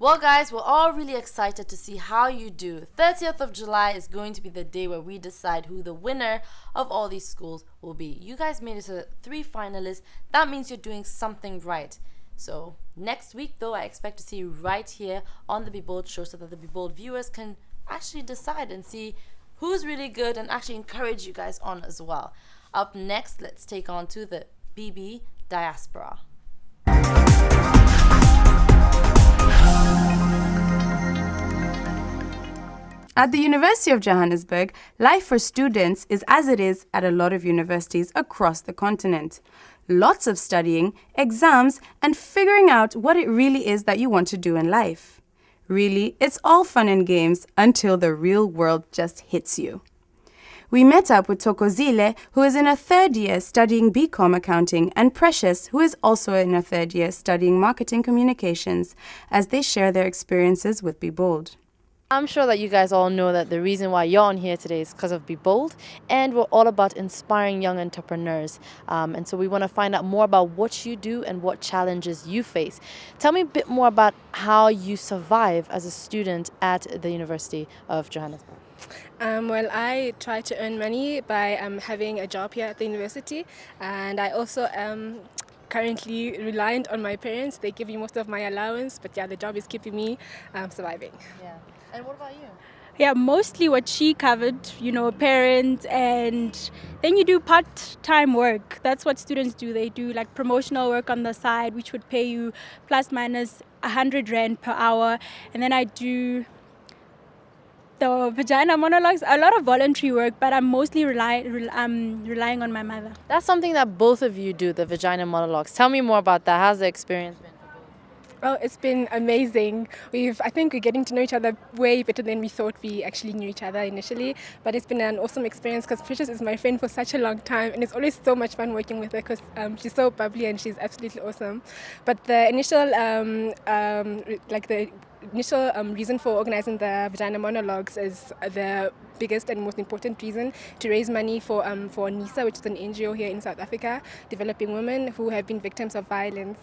Well, guys, we're all really excited to see how you do. 30th of July is going to be the day where we decide who the winner of all these schools will be. You guys made it to 3 finalists. That means you're doing something right. So next week, though, I expect to see you right here on the Be Bold show so that the Be Bold viewers can actually decide and see who's really good and actually encourage you guys on as well. Up next, let's take on to the BB Diaspora. At the University of Johannesburg, life for students is as it is at a lot of universities across the continent. Lots of studying, exams, and figuring out what it really is that you want to do in life. Really, it's all fun and games until the real world just hits you. We met up with Thokozile, who is in her 3rd year studying BCom accounting, and Precious, who is also in her 3rd year studying marketing communications, as they share their experiences with Be Bold. I'm sure that you guys all know that the reason why you're on here today is because of Be Bold, and we're all about inspiring young entrepreneurs. And so we want to find out more about what you do and what challenges you face. Tell me a bit more about how you survive as a student at the University of Johannesburg. Well, I try to earn money by having a job here at the university, and I also am currently reliant on my parents. They give me most of my allowance, but yeah, the job is keeping me surviving. Yeah. And what about you? Yeah, mostly what she covered, parents, and then you do part-time work. That's what students do. They do like promotional work on the side, which would pay you plus minus 100 Rand per hour. And then I do the Vagina Monologues, a lot of voluntary work, but I'm mostly relying on my mother. That's something that both of you do, the Vagina Monologues. Tell me more about that. How's the experience been? Well, it's been amazing. I think we're getting to know each other way better than we thought we actually knew each other initially. But it's been an awesome experience because Precious is my friend for such a long time, and it's always so much fun working with her because she's so bubbly and she's absolutely awesome. But the initial, reason for organizing the Vagina Monologues is the biggest and most important reason to raise money for NISA, which is an NGO here in South Africa, developing women who have been victims of violence.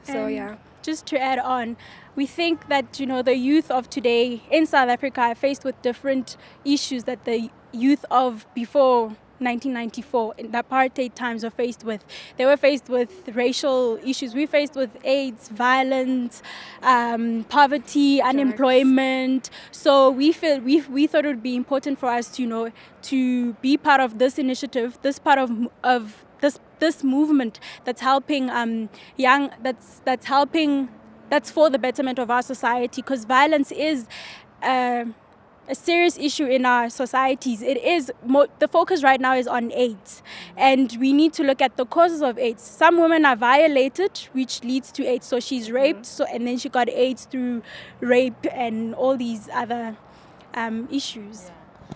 So yeah. Just to add on, we think that the youth of today in South Africa are faced with different issues that the youth of before 1994 in the apartheid times were faced with. They were faced with racial issues. We faced with AIDS, violence, poverty, unemployment. So we thought it would be important for us to be part of this initiative, this part of this movement that's helping that's for the betterment of our society, because violence is a serious issue in our societies. It is the focus right now is on AIDS, and we need to look at the causes of AIDS. Some women are violated, which leads to AIDS. So she's raped, and then she got AIDS through rape and all these other issues. Yeah.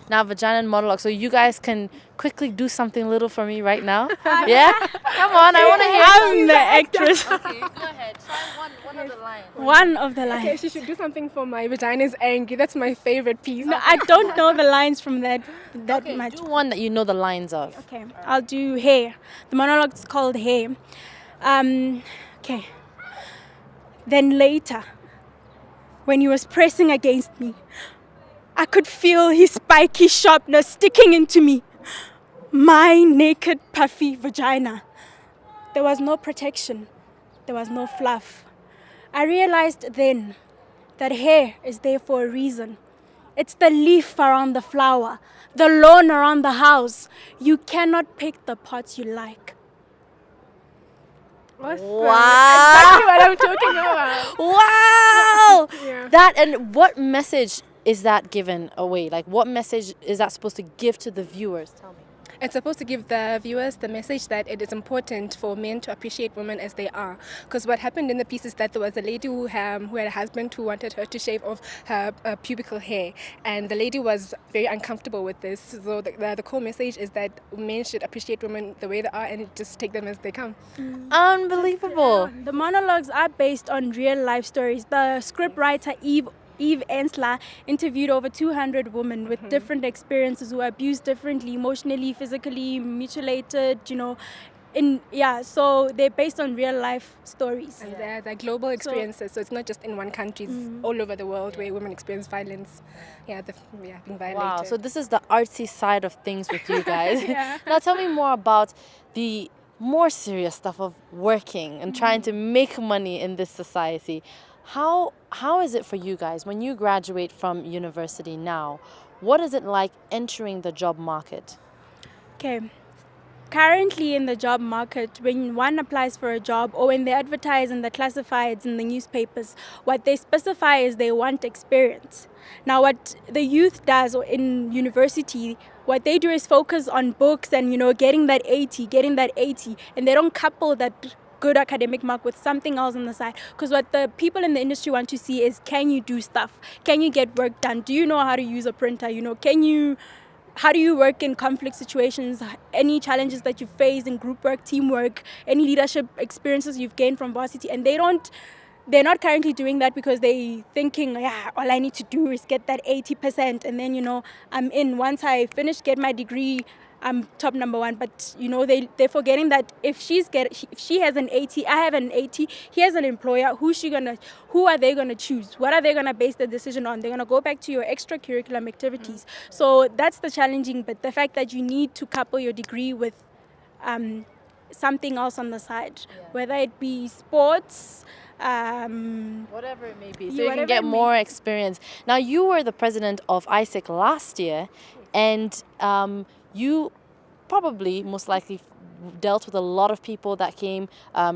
Now, Vagina Monologue. So you guys can quickly do something little for me right now. Yeah? Come on, I want to hear. I'm the actress. Okay, go ahead. Try one of the lines. One of the lines. Okay, she should do something for My Vagina is Angry. That's my favorite piece. No, I don't know the lines from that Okay, much. do one that you know the lines of. Okay, I'll do Hair. The monologue is called Hair. Okay. Then later, when he was pressing against me, I could feel his spiky sharpness sticking into me. My naked, puffy vagina. There was no protection. There was no fluff. I realized then that hair is there for a reason. It's the leaf around the flower, the lawn around the house. You cannot pick the parts you like. Awesome. Wow. Exactly what I'm talking about. Wow. Yeah. That, and what message is that given away? Like, what message is that supposed to give to the viewers? Tell me. It's supposed to give the viewers the message that it is important for men to appreciate women as they are. Because what happened in the piece is that there was a lady who had a husband who wanted her to shave off her pubical hair. And the lady was very uncomfortable with this. So the core message is that men should appreciate women the way they are and just take them as they come. Unbelievable. The monologues are based on real life stories. The script writer Eve Ensler interviewed over 200 women with different experiences who were abused differently, emotionally, physically, mutilated, So they're based on real life stories. And they're global experiences, so it's not just in one country, it's all over the world where women experience violence. Being violated. Wow, so this is the artsy side of things with you guys. Yeah. Now tell me more about the more serious stuff of working and trying to make money in this society. How is it for you guys when you graduate from university now? What is it like entering the job market? Okay. Currently in the job market, when one applies for a job or when they advertise in the classifieds in the newspapers, what they specify is they want experience. Now, what the youth does in university, what they do is focus on books and, getting that 80, and they don't couple that good academic mark with something else on the side. Because what the people in the industry want to see is, can you do stuff? Can you get work done? Do you know how to use a printer? How do you work in conflict situations? Any challenges that you face in group work, teamwork, any leadership experiences you've gained from varsity? And they're not currently doing that because they're thinking, all I need to do is get that 80%. And then, I'm in. Once I finish, get my degree, I'm top number one. But, they're forgetting that if she has an 80, I have an 80, he has an employer, who are they going to choose? What are they going to base the decision on? They're going to go back to your extracurricular activities. So that's the challenging bit, the fact that you need to couple your degree with something else on the side, whether it be sports, whatever it may be, so you can get more experience. Now, you were the president of ISEC last year, and you probably most likely dealt with a lot of people that came,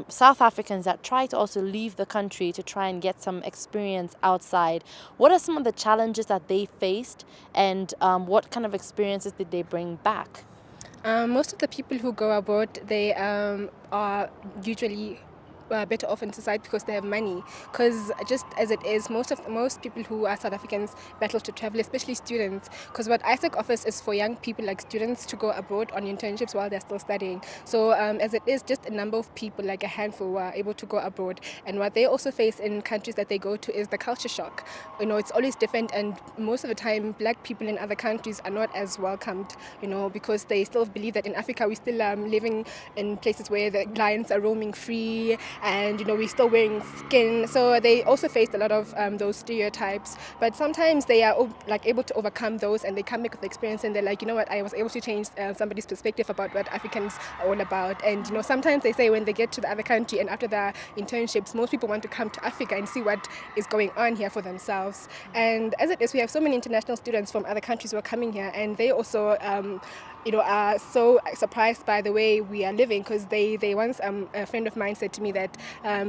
South Africans that tried to also leave the country to try and get some experience outside. What are some of the challenges that they faced, and what kind of experiences did they bring back? Most of the people who go abroad, they are usually better off in society because they have money. Because just as it is, most people who are South Africans battle to travel, especially students. Because what ISEC offers is for young people like students to go abroad on internships while they're still studying. So as it is, just a number of people, like a handful, who are able to go abroad. And what they also face in countries that they go to is the culture shock. It's always different, and most of the time, black people in other countries are not as welcomed. Because they still believe that in Africa we're still living in places where the lions are roaming free. And we're still wearing skin, so they also faced a lot of those stereotypes. But sometimes they are able to overcome those, and they come back with experience, and they're like, what, I was able to change somebody's perspective about what Africans are all about. And sometimes they say when they get to the other country and after their internships, most people want to come to Africa and see what is going on here for themselves. And as it is, we have so many international students from other countries who are coming here, and they also are so surprised by the way we are living, because they once a friend of mine said to me that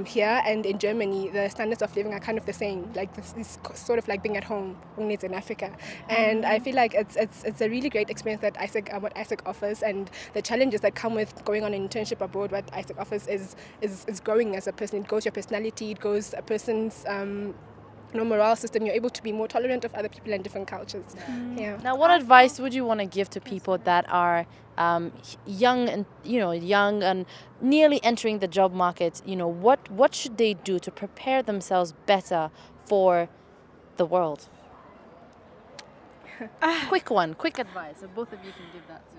here and in Germany the standards of living are kind of the same, like this is sort of like being at home, only it's in Africa. And I feel like it's a really great experience that what ISEC offers, and the challenges that come with going on an internship abroad. What ISEC offers is growing as a person. It goes your personality, it goes a person's morale system. You're able to be more tolerant of other people and different cultures. Now, what advice would you want to give to people that are young and nearly entering the job market? What should they do to prepare themselves better for the world? Quick advice. So both of you can give that too.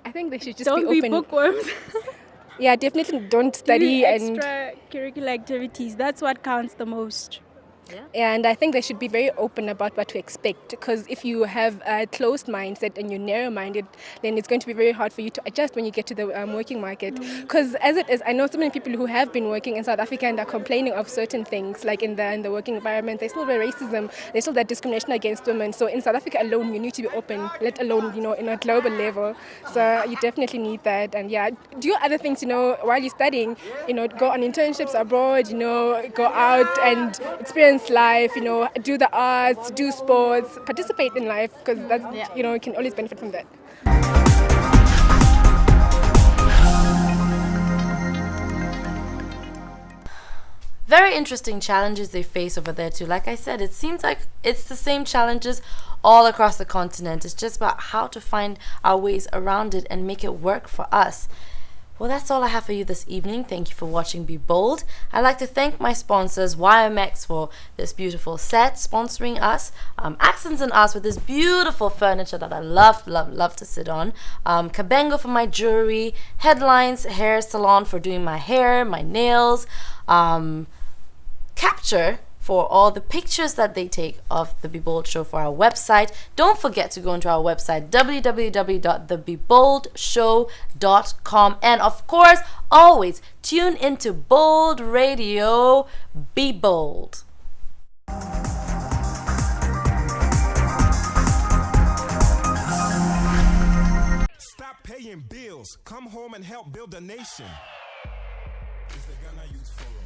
I think they should just Don't be be open. bookworms. Yeah, definitely don't study and extracurricular activities. That's what counts the most. And I think they should be very open about what to expect, because if you have a closed mindset and you're narrow-minded, then it's going to be very hard for you to adjust when you get to the working market. Because as it is, I know so many people who have been working in South Africa and are complaining of certain things, like in the working environment. There's still racism, there's still that discrimination against women. So in South Africa alone, you need to be open, let alone in a global level. So you definitely need that. And do other things, while you're studying. Go on internships abroad, go out and experience life, do the arts, do sports, participate in life, because that's, you can always benefit from that. Very interesting challenges they face over there too. Like I said, it seems like it's the same challenges all across the continent. It's just about how to find our ways around it and make it work for us. Well, that's all I have for you this evening. Thank you for watching Be Bold. I'd like to thank my sponsors, YMX, for this beautiful set, sponsoring us, Accents and Us with this beautiful furniture that I love to sit on, Kabengo for my jewelry, Headlines Hair Salon for doing my hair, my nails, Capture for all the pictures that they take of the Be Bold show for our website. Don't forget to go into our website, www.thebeboldshow.com. And of course, always tune into Bold Radio. Be bold. Stop paying bills. Come home and help build a nation. It's the Ghana Youth Forum.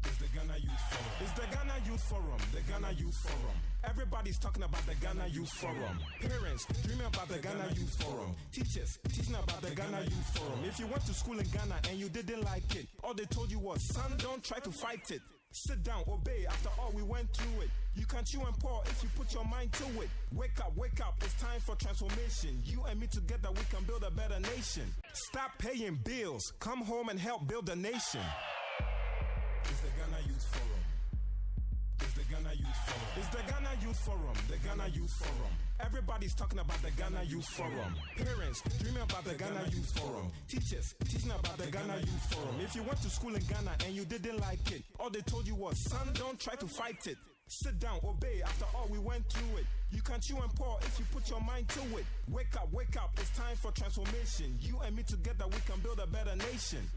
It's the Ghana Youth Forum. It's the Ghana Youth Forum. The Ghana Youth Forum. Everybody's talking about the Ghana Youth Forum. Parents dreaming about the Ghana Youth Forum. Teachers teaching about the Ghana Youth Forum. If you went to school in Ghana and you didn't like it, all they told you was, son, don't try to fight it. Sit down, obey. After all, we went through it. You can chew and pour if you put your mind to it. Wake up, wake up. It's time for transformation. You and me together, we can build a better nation. Stop paying bills. Come home and help build a nation. It's the Ghana Youth Forum. It's the Ghana Youth Forum. It's the Ghana Youth Forum. The Ghana Youth Forum. Everybody's talking about the Ghana Youth Forum. Parents dreaming about the Ghana Youth Forum. Teachers teaching about the Ghana Youth Forum. If you went to school in Ghana and you didn't like it, all they told you was, son, don't try to fight it. Sit down, obey. After all, we went through it. You can chew and pour if you put your mind to it. Wake up, wake up. It's time for transformation. You and me together, we can build a better nation.